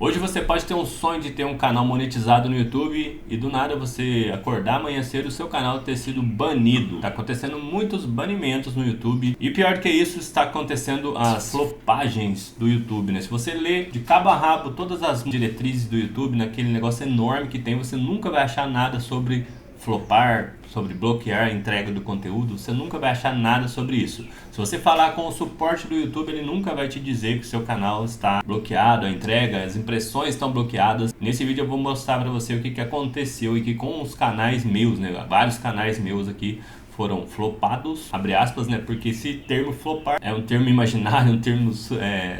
Hoje você pode ter um sonho de ter um canal monetizado no YouTube e do nada você acordar amanhã cedo e o seu canal ter sido banido. Tá acontecendo muitos banimentos no YouTube e pior que isso, está acontecendo as flopagens do YouTube, né? Se você ler de cabo a rabo todas as diretrizes do YouTube, naquele negócio enorme que tem, você nunca vai achar nada sobre flopar, sobre bloquear a entrega do conteúdo. Você nunca vai achar nada sobre isso. Se você falar com o suporte do YouTube, ele nunca vai te dizer que o seu canal está bloqueado, a entrega, as impressões estão bloqueadas. Nesse vídeo eu vou mostrar para você o que aconteceu e que com os canais meus, né, vários canais meus aqui foram flopados, abre aspas, né? Porque esse termo flopar é um termo imaginário, um termo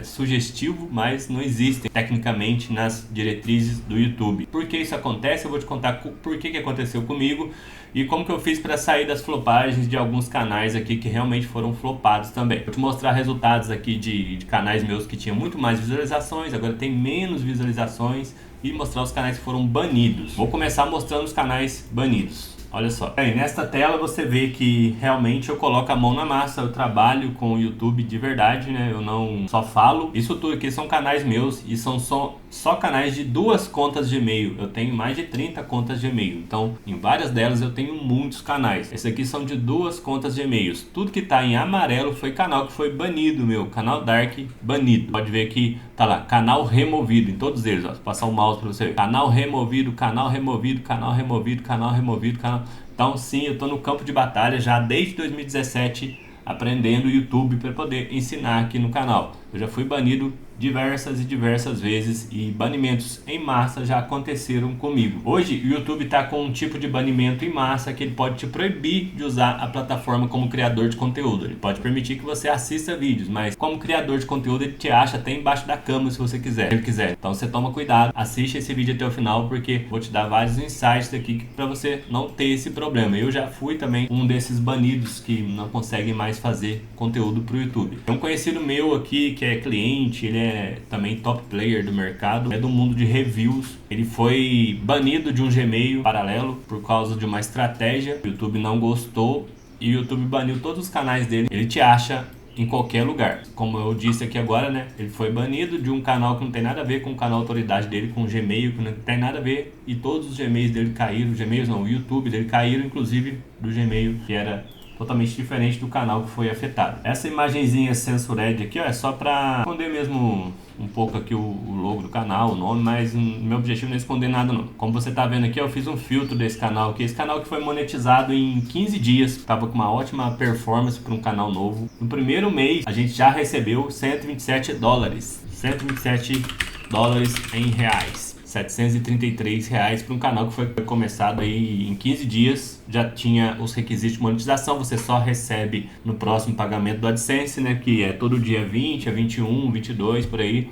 sugestivo, mas não existe tecnicamente nas diretrizes do YouTube. Por que isso acontece? Eu vou te contar por que aconteceu comigo e como que eu fiz para sair das flopagens de alguns canais aqui que realmente foram flopados também. Vou te mostrar resultados aqui de canais meus que tinham muito mais visualizações, agora tem menos visualizações, e mostrar os canais que foram banidos. Vou começar mostrando os canais banidos. Olha só, aí nesta tela você vê que realmente eu coloco a mão na massa, eu trabalho com o YouTube de verdade, né? Eu não só falo. Isso tudo aqui são canais meus e são só canais de 2 contas de e-mail. Eu tenho mais de 30 contas de e-mail, então em várias delas eu tenho muitos canais. Esses aqui são de 2 contas de e-mails. Tudo que tá em amarelo foi canal que foi banido, meu canal Dark banido. Pode ver que tá lá, canal removido em todos eles, ó. Vou passar o mouse para você ver. Canal removido, canal removido, canal removido, canal removido, canal... Então sim, eu tô no campo de batalha já desde 2017 aprendendo YouTube para poder ensinar aqui no canal. Eu já fui banido diversas e diversas vezes e banimentos em massa já aconteceram comigo. Hoje o YouTube está com um tipo de banimento em massa que ele pode te proibir de usar a plataforma como criador de conteúdo. Ele pode permitir que você assista vídeos, mas como criador de conteúdo ele te acha até embaixo da cama se você quiser. Se ele quiser. Então você toma cuidado, assiste esse vídeo até o final porque vou te dar vários insights aqui para você não ter esse problema. Eu já fui também um desses banidos que não conseguem mais fazer conteúdo para o YouTube. Tem um conhecido meu aqui que é cliente, ele é também top player do mercado, é do mundo de reviews. Ele foi banido de um Gmail paralelo por causa de uma estratégia. O YouTube não gostou e o YouTube baniu todos os canais dele. Ele te acha em qualquer lugar. Como eu disse aqui agora, né? Ele foi banido de um canal que não tem nada a ver com o canal autoridade dele, com o Gmail, que não tem nada a ver, e todos os Gmails dele caíram. Gmails não, o YouTube dele caíram, inclusive do Gmail, que era totalmente diferente do canal que foi afetado. Essa imagenzinha censured aqui, ó, é só para esconder mesmo um pouco aqui o logo do canal, o nome, mas meu objetivo não é esconder nada não. Como você tá vendo aqui, eu fiz um filtro desse canal aqui. Esse canal que foi monetizado em 15 dias, tava com uma ótima performance para um canal novo. No primeiro mês, a gente já recebeu 127 dólares. 127 dólares em reais. R$733 para um canal que foi começado aí em 15 dias, já tinha os requisitos de monetização, você só recebe no próximo pagamento do AdSense, né, que é todo dia 20, a 21, 22, por aí.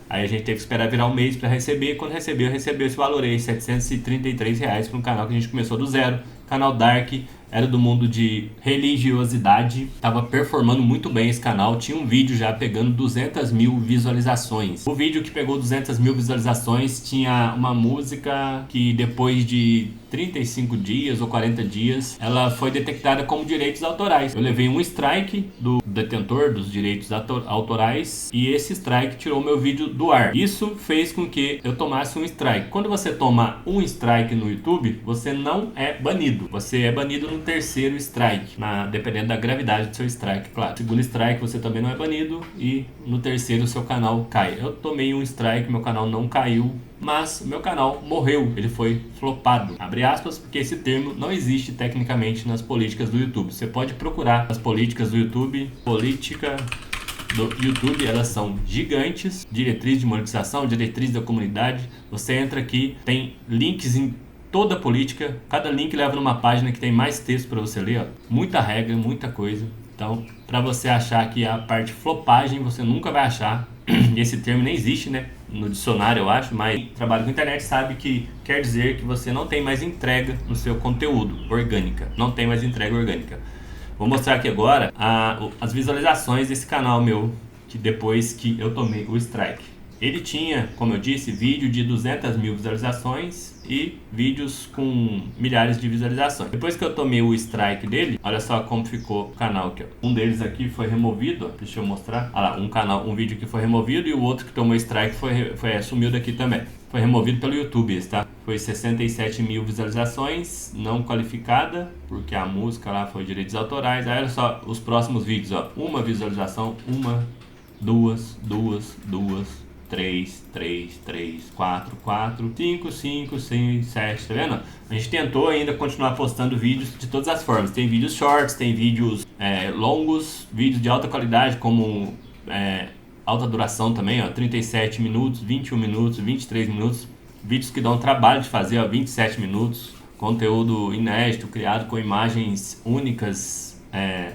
Aí a gente teve que esperar virar um mês para receber, quando recebeu esse valor aí, R$733 para um canal que a gente começou do zero. Canal Dark, era do mundo de religiosidade, estava performando muito bem esse canal, tinha um vídeo já pegando 200 mil visualizações. O vídeo que pegou 200 mil visualizações tinha uma música que depois de 35 dias ou 40 dias, ela foi detectada como direitos autorais. Eu levei um strike do detentor dos direitos autorais e esse strike tirou meu vídeo do ar. Isso fez com que eu tomasse um strike. Quando você toma um strike no YouTube, você não é banido. Você é banido no terceiro strike, dependendo da gravidade do seu strike, claro. No segundo strike você também não é banido e no terceiro o seu canal cai. Eu tomei um strike, meu canal não caiu, mas meu canal morreu, ele foi flopado. Abre aspas, porque esse termo não existe tecnicamente nas políticas do YouTube. Você pode procurar as políticas do YouTube, política do YouTube, elas são gigantes, diretriz de monetização, diretriz da comunidade. Você entra aqui, tem links em toda a política, cada link leva numa página que tem mais texto para você ler, ó. Muita regra, muita coisa. Então, para você achar que a parte flopagem, você nunca vai achar. Esse termo nem existe, né? No dicionário, eu acho, mas quem trabalha com internet sabe que quer dizer que você não tem mais entrega no seu conteúdo orgânica. Não tem mais entrega orgânica. Vou mostrar aqui agora as visualizações desse canal meu, que depois que eu tomei o strike. Ele tinha, como eu disse, vídeo de 200 mil visualizações e vídeos com milhares de visualizações. Depois que eu tomei o strike dele, olha só como ficou o canal aqui, ó. Um deles aqui foi removido, ó. Deixa eu mostrar. Olha lá, um vídeo que foi removido e o outro que tomou strike sumiu daqui também. Foi removido pelo YouTube, tá? Foi 67 mil visualizações, não qualificada, porque a música lá foi direitos autorais. Aí olha só os próximos vídeos, ó. Uma visualização, uma, duas, 3, 4, 5, 6, 7, tá vendo? A gente tentou ainda continuar postando vídeos de todas as formas. Tem vídeos shorts, tem vídeos longos, vídeos de alta qualidade, como alta duração também, ó, 37 minutos, 21 minutos, 23 minutos. Vídeos que dão trabalho de fazer, ó, 27 minutos. Conteúdo inédito, criado com imagens únicas,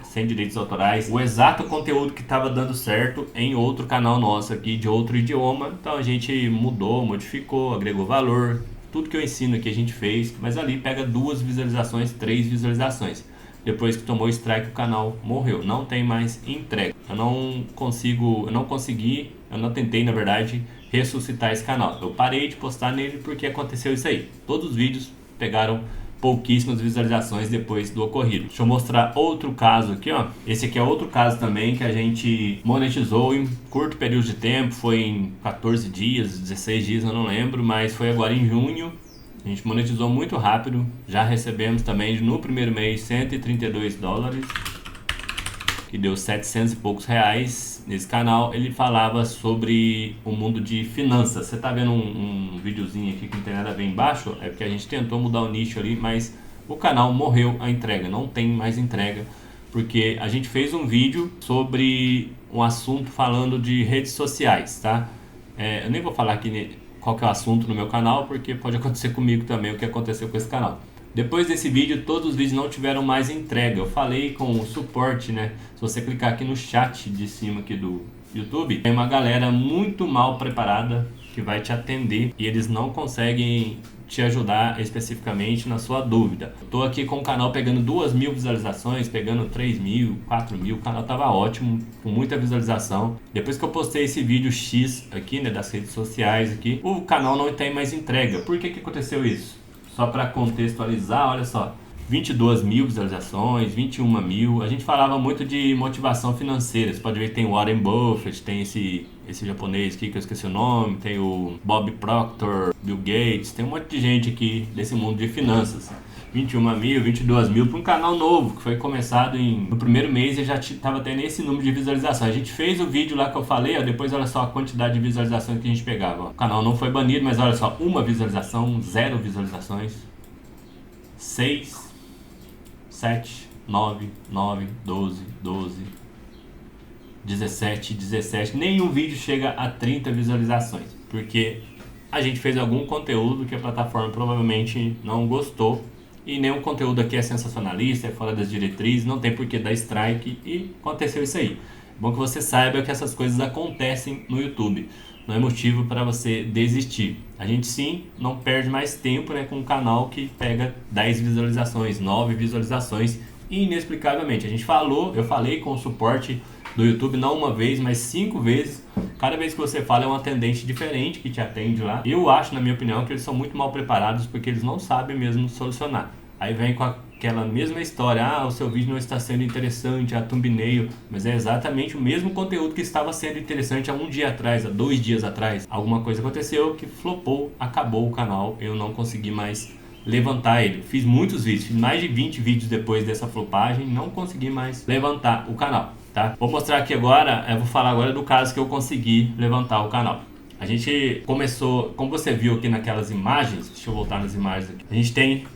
sem direitos autorais, o exato conteúdo que estava dando certo em outro canal nosso aqui de outro idioma. Então a gente mudou, modificou, agregou valor, tudo que eu ensino aqui a gente fez, mas ali pega 2 visualizações, 3 visualizações. Depois que tomou strike, o canal morreu, não tem mais entrega. Eu não tentei, na verdade, ressuscitar esse canal. Eu parei de postar nele porque aconteceu isso aí. Todos os vídeos pegaram pouquíssimas visualizações depois do ocorrido. Deixa eu mostrar outro caso aqui, ó. Esse aqui é outro caso também que a gente monetizou em curto período de tempo, foi em 14 dias, 16 dias, eu não lembro, mas foi agora em junho. A gente monetizou muito rápido, já recebemos também no primeiro mês 132 dólares, que deu 700 e poucos reais. Nesse canal ele falava sobre o mundo de finanças. Você tá vendo um videozinho aqui que não tem nada a ver embaixo? É porque a gente tentou mudar o nicho ali, mas o canal morreu a entrega, não tem mais entrega, porque a gente fez um vídeo sobre um assunto falando de redes sociais, tá? Eu nem vou falar aqui qual que é o assunto no meu canal, porque pode acontecer comigo também o que aconteceu com esse canal. Depois desse vídeo, todos os vídeos não tiveram mais entrega. Eu falei com o suporte, né? Se você clicar aqui no chat de cima aqui do YouTube, tem uma galera muito mal preparada que vai te atender e eles não conseguem te ajudar especificamente na sua dúvida. Eu tô aqui com o canal pegando 2.000 visualizações, pegando 3.000, 4.000, o canal tava ótimo, com muita visualização. Depois que eu postei esse vídeo X aqui, né, das redes sociais aqui, o canal não tem mais entrega. Por que aconteceu isso? Só para contextualizar, olha só, 22 mil visualizações, 21 mil. A gente falava muito de motivação financeira. Você pode ver que tem o Warren Buffett, tem esse japonês aqui que eu esqueci o nome, tem o Bob Proctor, Bill Gates, tem um monte de gente aqui desse mundo de finanças. 21 mil, 22 mil para um canal novo que foi começado no primeiro mês e já estava tendo esse número de visualizações. A gente fez o vídeo lá que eu falei, ó, depois olha só a quantidade de visualizações que a gente pegava. Ó. O canal não foi banido, mas olha só, uma visualização, 0 visualizações, 6, 7, 9, 12, 17, nenhum vídeo chega a 30 visualizações, porque a gente fez algum conteúdo que a plataforma provavelmente não gostou. E nenhum conteúdo aqui é sensacionalista, é fora das diretrizes, não tem por que dar strike e aconteceu isso aí. Bom que você saiba que essas coisas acontecem no YouTube, não é motivo para você desistir. A gente sim não perde mais tempo, né, com um canal que pega 10 visualizações, 9 visualizações inexplicavelmente. Eu falei com o suporte do YouTube não uma vez, mas 5 vezes. Cada vez que você fala é um atendente diferente que te atende lá. Eu acho, na minha opinião, que eles são muito mal preparados porque eles não sabem mesmo solucionar. Aí vem com aquela mesma história, o seu vídeo não está sendo interessante, a thumbnail, mas é exatamente o mesmo conteúdo que estava sendo interessante há um dia atrás, há 2 dias atrás. Alguma coisa aconteceu que flopou, acabou o canal, eu não consegui mais levantar ele. Fiz muitos vídeos, fiz mais de 20 vídeos depois dessa flopagem, não consegui mais levantar o canal. Tá? Vou mostrar aqui agora, vou falar agora do caso que eu consegui levantar o canal. A gente começou, como você viu aqui naquelas imagens, deixa eu voltar nas imagens aqui.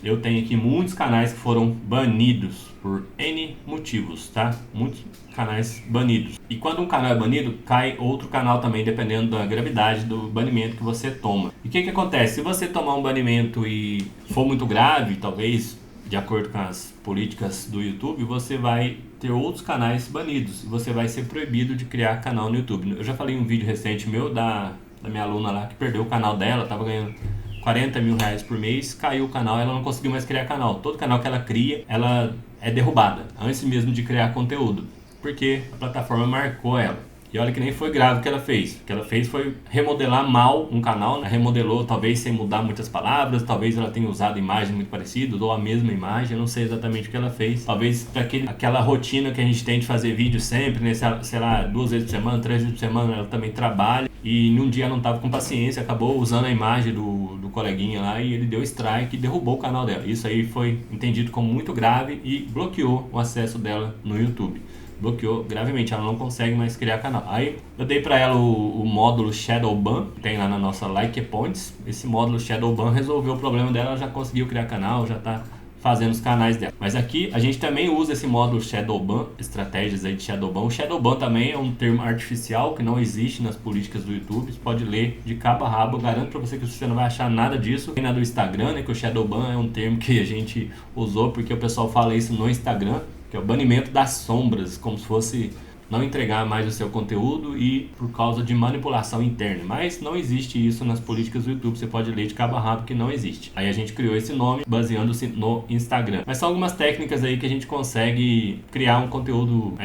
Eu tenho aqui muitos canais que foram banidos por N motivos, tá? Muitos canais banidos. E quando um canal é banido, cai outro canal também, dependendo da gravidade do banimento que você toma. E o que acontece? Se você tomar um banimento e for muito grave, talvez de acordo com as políticas do YouTube, você vai ter outros canais banidos e você vai ser proibido de criar canal no YouTube. Eu já falei em um vídeo recente meu da minha aluna lá que perdeu o canal dela, estava ganhando 40 mil reais por mês, caiu o canal, ela não conseguiu mais criar canal. Todo canal que ela cria, ela é derrubada antes mesmo de criar conteúdo, porque a plataforma marcou ela. E olha que nem foi grave o que ela fez. O que ela fez foi remodelar mal um canal, né? Remodelou talvez sem mudar muitas palavras, talvez ela tenha usado imagens muito parecidas ou a mesma imagem, eu não sei exatamente o que ela fez. Talvez para aquela rotina que a gente tem de fazer vídeo sempre, né? Sei lá, 2 vezes por semana, 3 vezes por semana, ela também trabalha. E num dia não tava com paciência, acabou usando a imagem do coleguinha lá e ele deu strike e derrubou o canal dela. Isso aí foi entendido como muito grave e bloqueou o acesso dela no YouTube. Bloqueou gravemente, ela não consegue mais criar canal. Aí eu dei para ela o módulo Shadowban, que tem lá na nossa Like Points. Esse módulo Shadowban resolveu o problema dela, ela já conseguiu criar canal, já tá fazendo os canais dela. Mas aqui a gente também usa esse módulo Shadowban, estratégias aí de Shadowban. O Shadowban também é um termo artificial que não existe nas políticas do YouTube. Você pode ler de cabo a rabo, eu garanto para você que você não vai achar nada disso. Tem na do Instagram, né, que o Shadowban é um termo que a gente usou porque o pessoal fala isso no Instagram, que é o banimento das sombras, como se fosse não entregar mais o seu conteúdo e por causa de manipulação interna. Mas não existe isso nas políticas do YouTube, você pode ler de cabo a rabo que não existe. Aí a gente criou esse nome baseando-se no Instagram. Mas são algumas técnicas aí que a gente consegue criar um conteúdo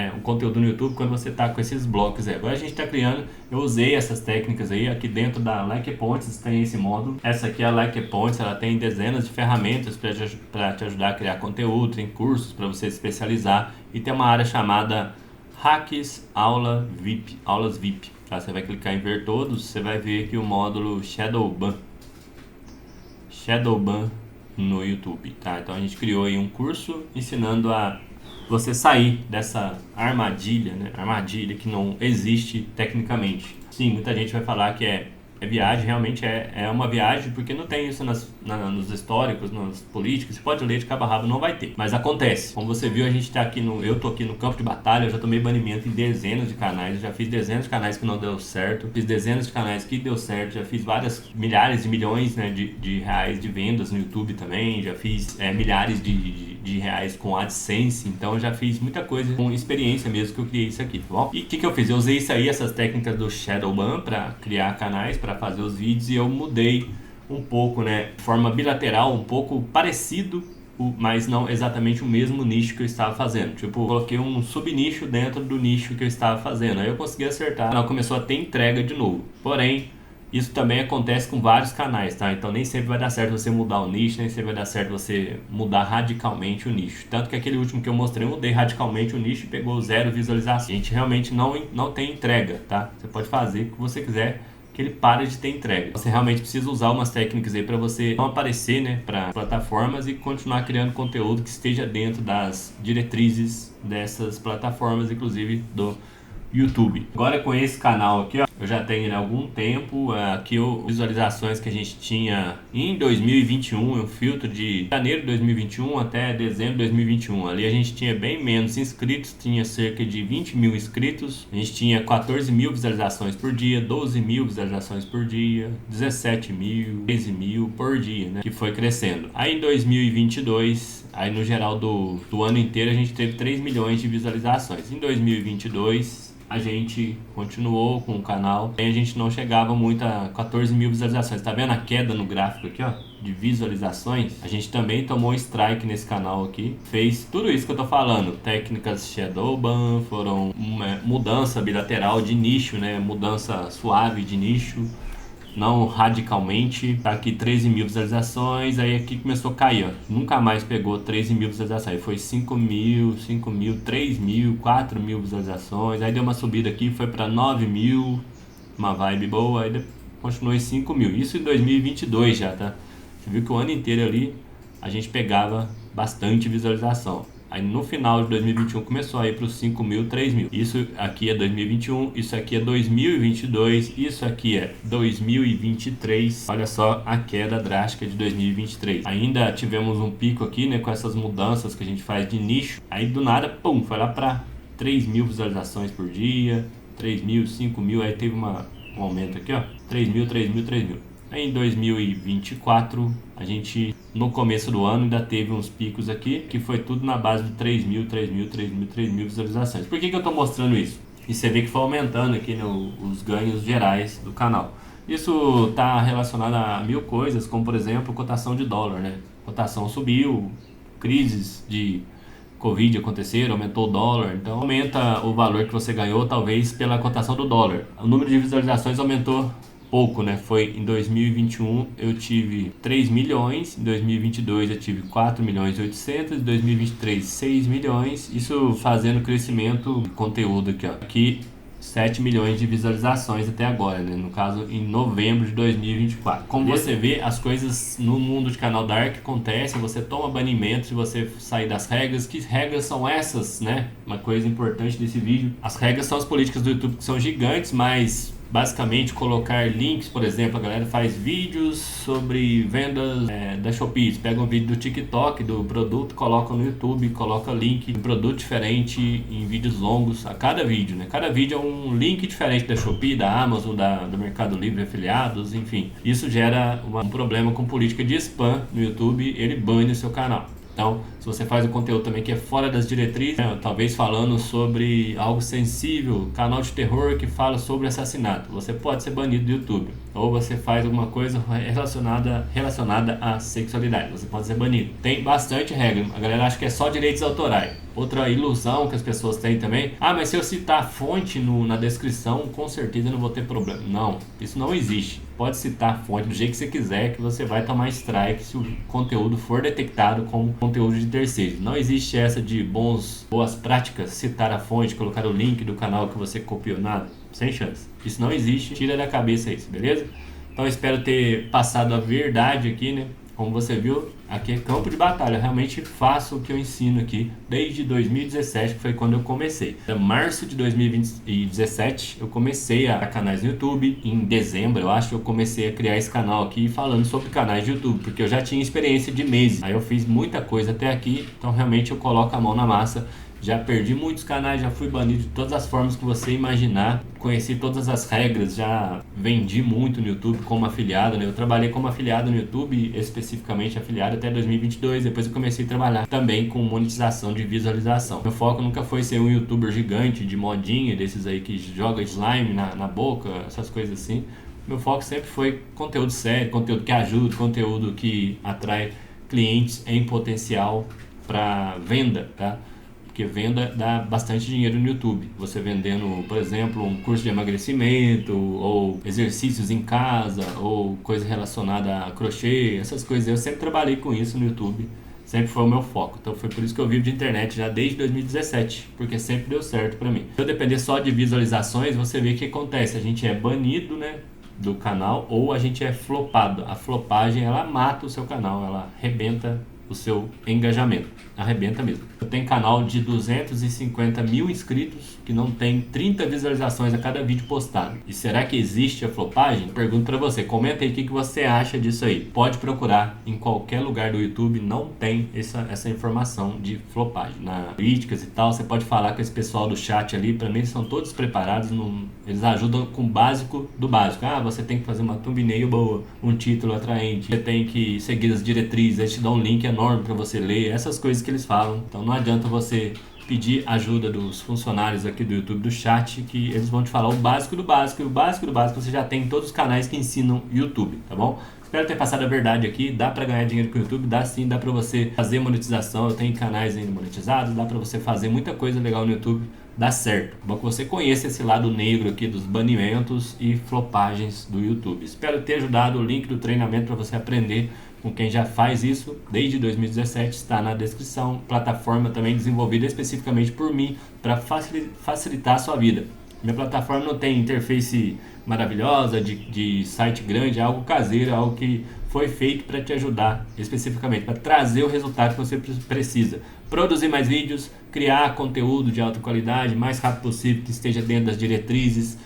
no YouTube quando você tá com esses blocos aí. Agora a gente tá criando, eu usei essas técnicas aí, aqui dentro da Like Points tem esse módulo. Essa aqui é a Like Points, ela tem dezenas de ferramentas para te ajudar a criar conteúdo, tem cursos para você se especializar e tem uma área chamada Hacks Aula VIP, aulas VIP, tá? Você vai clicar em ver todos, você vai ver aqui o módulo Shadowban no YouTube, tá? Então a gente criou aí um curso ensinando a você sair dessa armadilha, né? Armadilha que não existe tecnicamente. Sim, muita gente vai falar que é viagem, realmente é uma viagem, porque não tem isso nos históricos, nas políticas. Você pode ler de cabo a rabo, não vai ter. Mas acontece. Como você viu, eu tô aqui no campo de batalha, eu já tomei banimento em dezenas de canais, eu já fiz dezenas de canais que não deu certo, fiz dezenas de canais que deu certo, já fiz milhares de milhões, né, de reais de vendas no YouTube também, já fiz milhares de reais com AdSense, então eu já fiz muita coisa com experiência mesmo que eu criei isso aqui, tá bom? E o que eu fiz? Eu usei isso aí, essas técnicas do Shadowban para criar canais, para fazer os vídeos, e eu mudei um pouco, né, de forma bilateral, um pouco parecido, mas não exatamente o mesmo nicho que eu estava fazendo. Tipo, coloquei um subnicho dentro do nicho que eu estava fazendo, aí eu consegui acertar, o canal começou a ter entrega de novo. Porém, isso também acontece com vários canais, tá? Então nem sempre vai dar certo você mudar o nicho, nem sempre vai dar certo você mudar radicalmente o nicho. Tanto que aquele último que eu mostrei, eu mudei radicalmente o nicho e pegou 0 visualizações. A gente realmente não tem entrega, tá? Você pode fazer o que você quiser, que ele para de ter entrega. Você realmente precisa usar umas técnicas aí para você não aparecer, né, para plataformas e continuar criando conteúdo que esteja dentro das diretrizes dessas plataformas, inclusive do YouTube. Agora com esse canal aqui, ó, eu já tenho ele há algum tempo. Aqui visualizações que a gente tinha em 2021, um filtro de janeiro de 2021 até dezembro de 2021. Ali a gente tinha bem menos inscritos, tinha cerca de 20 mil inscritos. A gente tinha 14 mil visualizações por dia, 12 mil visualizações por dia, 17 mil, 13 mil por dia, né? Que foi crescendo. Aí em 2022, aí no geral do ano inteiro, a gente teve 3 milhões de visualizações. Em 2022, a gente continuou com o canal, e a gente não chegava muito a 14 mil visualizações. Tá vendo a queda no gráfico aqui, ó, de visualizações? A gente também tomou strike nesse canal aqui, fez tudo isso que eu tô falando, técnicas Shadowban, foram uma mudança bilateral de nicho, né, mudança suave de nicho, não radicalmente. Tá aqui 13 mil visualizações, aí aqui começou a cair, ó, nunca mais pegou 13 mil visualizações, foi 5 mil, 3 mil, 4 mil visualizações, aí deu uma subida aqui, foi para 9 mil, uma vibe boa, aí continuou em 5 mil, isso em 2022 já, tá? Você viu que o ano inteiro ali a gente pegava bastante visualização. Aí no final de 2021 começou a ir para os 5 mil, 3 mil. Isso aqui é 2021, isso aqui é 2022, isso aqui é 2023. Olha só a queda drástica de 2023. Ainda tivemos um pico aqui, né, com essas mudanças que a gente faz de nicho. Aí do nada, pum, foi lá para 3 mil visualizações por dia, 3 mil, 5 mil, aí teve um aumento aqui, ó, 3 mil, 3 mil, 3 mil. Aí em 2024, a gente, no começo do ano, ainda teve uns picos aqui, que foi tudo na base de 3 mil, 3 mil, 3 mil, 3 mil visualizações. Por que eu estou mostrando isso? E você vê que foi aumentando aqui os ganhos gerais do canal. Isso está relacionado a 1000 coisas, como por exemplo, cotação de dólar, né? Cotação subiu, crises de Covid aconteceram, aumentou o dólar, então aumenta o valor que você ganhou talvez pela cotação do dólar. O número de visualizações aumentou pouco, né? Foi em 2021 eu tive 3 milhões, em 2022 eu tive 4 milhões e 800, em 2023 6 milhões, isso fazendo crescimento de conteúdo aqui, ó. Aqui 7 milhões de visualizações até agora, né? No caso, em novembro de 2024. Como você vê, as coisas no mundo de canal Dark acontecem, você toma banimento se você sair das regras. Que regras são essas, né? Uma coisa importante desse vídeo. As regras são as políticas do YouTube que são gigantes, mas basicamente colocar links, por exemplo, a galera faz vídeos sobre vendas da Shopee, pega um vídeo do TikTok do produto, coloca no YouTube, coloca link de produto diferente em vídeos longos a cada vídeo, né? Cada vídeo é um link diferente da Shopee, da Amazon, do Mercado Livre, afiliados, enfim. Isso gera um problema com política de spam no YouTube, ele bane o seu canal. Então, se você faz um conteúdo também que é fora das diretrizes, né, talvez falando sobre algo sensível, canal de terror que fala sobre assassinato, você pode ser banido do YouTube. Ou você faz alguma coisa relacionada à sexualidade, você pode ser banido. Tem bastante regra, a galera acha que é só direitos autorais. Outra ilusão que as pessoas têm também, mas se eu citar a fonte na descrição, com certeza eu não vou ter problema. Não, isso não existe. Pode citar a fonte do jeito que você quiser, que você vai tomar strike se o conteúdo for detectado como conteúdo de terceiro. Não existe essa de boas práticas, citar a fonte, colocar o link do canal que você copiou, nada. Sem chance. Isso não existe, tira da cabeça isso, beleza? Então eu espero ter passado a verdade aqui, né? Como você viu, aqui é campo de batalha. Eu realmente faço o que eu ensino aqui desde 2017, que foi quando eu comecei. Em março de 2017, eu comecei a canais no YouTube. Em dezembro, eu acho que eu comecei a criar esse canal aqui falando sobre canais de YouTube, porque eu já tinha experiência de meses. Aí eu fiz muita coisa até aqui, então realmente eu coloco a mão na massa. Já perdi muitos canais, já fui banido de todas as formas que você imaginar. Conheci todas as regras, já vendi muito no YouTube como afiliado, né? Eu trabalhei como afiliado no YouTube, especificamente afiliado até 2022. Depois eu comecei a trabalhar também com monetização de visualização. Meu foco nunca foi ser um youtuber gigante de modinha, desses aí que joga slime na boca, essas coisas assim. Meu foco sempre foi conteúdo sério, conteúdo que ajuda, conteúdo que atrai clientes em potencial para venda, tá? Porque venda dá bastante dinheiro no YouTube. Você vendendo, por exemplo, um curso de emagrecimento, ou exercícios em casa, ou coisa relacionada a crochê, essas coisas. Eu sempre trabalhei com isso no YouTube, sempre foi o meu foco. Então foi por isso que eu vivo de internet já desde 2017, porque sempre deu certo pra mim. Se eu depender só de visualizações, você vê o que acontece. A gente é banido, né, do canal, ou a gente é flopado. A flopagem, ela mata o seu canal, ela arrebenta o seu engajamento, arrebenta mesmo. Eu tenho canal de 250 mil inscritos que não tem 30 visualizações a cada vídeo postado. E será que existe a flopagem? Eu pergunto pra você, comenta aí o que você acha disso aí. Pode procurar em qualquer lugar do YouTube, não tem essa informação de flopagem. Na críticas e tal, você pode falar com esse pessoal do chat ali, pra mim eles são todos preparados, eles ajudam com o básico do básico. Você tem que fazer uma thumbnail boa, um título atraente, você tem que seguir as diretrizes, eles te dão um link enorme para você ler, essas coisas que eles falam. Então não adianta você pedir ajuda dos funcionários aqui do YouTube, do chat, que eles vão te falar o básico do básico, e o básico do básico você já tem em todos os canais que ensinam YouTube, tá bom? Espero ter passado a verdade aqui. Dá pra ganhar dinheiro com o YouTube? Dá sim, dá pra você fazer monetização. Eu tenho canais ainda monetizados, dá pra você fazer muita coisa legal no YouTube. Dá certo. Bom que você conheça esse lado negro aqui dos banimentos e flopagens do YouTube. Espero ter ajudado. O link do treinamento para você aprender com quem já faz isso desde 2017 está na descrição. Plataforma também desenvolvida especificamente por mim para facilitar a sua vida. Minha plataforma não tem interface maravilhosa de site grande, é algo caseiro, é algo que foi feito para te ajudar especificamente, para trazer o resultado que você precisa. Produzir mais vídeos, criar conteúdo de alta qualidade, mais rápido possível, que esteja dentro das diretrizes,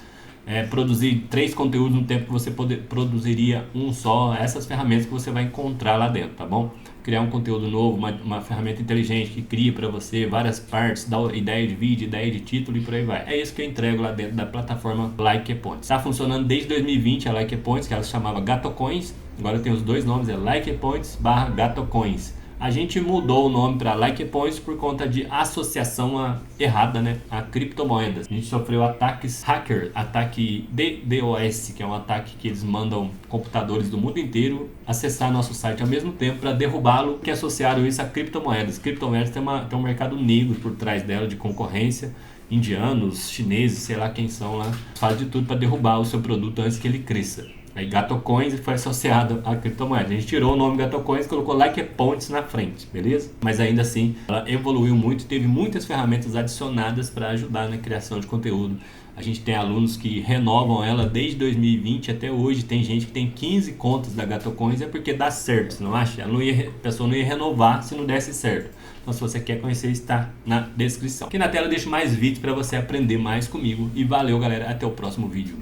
produzir 3 conteúdos no tempo que você produziria um só, essas ferramentas que você vai encontrar lá dentro, tá bom? Criar um conteúdo novo, uma ferramenta inteligente que cria para você várias partes, dá ideia de vídeo, ideia de título e por aí vai. É isso que eu entrego lá dentro da plataforma LikePoints. Está funcionando desde 2020 a LikePoints, que ela se chamava GatoCoins, agora tem os dois nomes, é LikePoints/GatoCoins. A gente mudou o nome para Likepoints por conta de associação errada, né, a criptomoedas. A gente sofreu ataques hacker, ataque DDoS, que é um ataque que eles mandam computadores do mundo inteiro acessar nosso site ao mesmo tempo para derrubá-lo, que associaram isso a criptomoedas. Criptomoedas tem um mercado negro por trás dela de concorrência. Indianos, chineses, sei lá quem são lá, fazem de tudo para derrubar o seu produto antes que ele cresça. Aí Gatocoins foi associado à criptomoeda. A gente tirou o nome Gatocoins e colocou Likepoints na frente, beleza? Mas ainda assim, ela evoluiu muito e teve muitas ferramentas adicionadas para ajudar na criação de conteúdo. A gente tem alunos que renovam ela desde 2020 até hoje. Tem gente que tem 15 contas da Gatocoins, é porque dá certo, você não acha? A pessoa não ia renovar se não desse certo. Então, se você quer conhecer, está na descrição. Aqui na tela eu deixo mais vídeos para você aprender mais comigo. E valeu, galera. Até o próximo vídeo.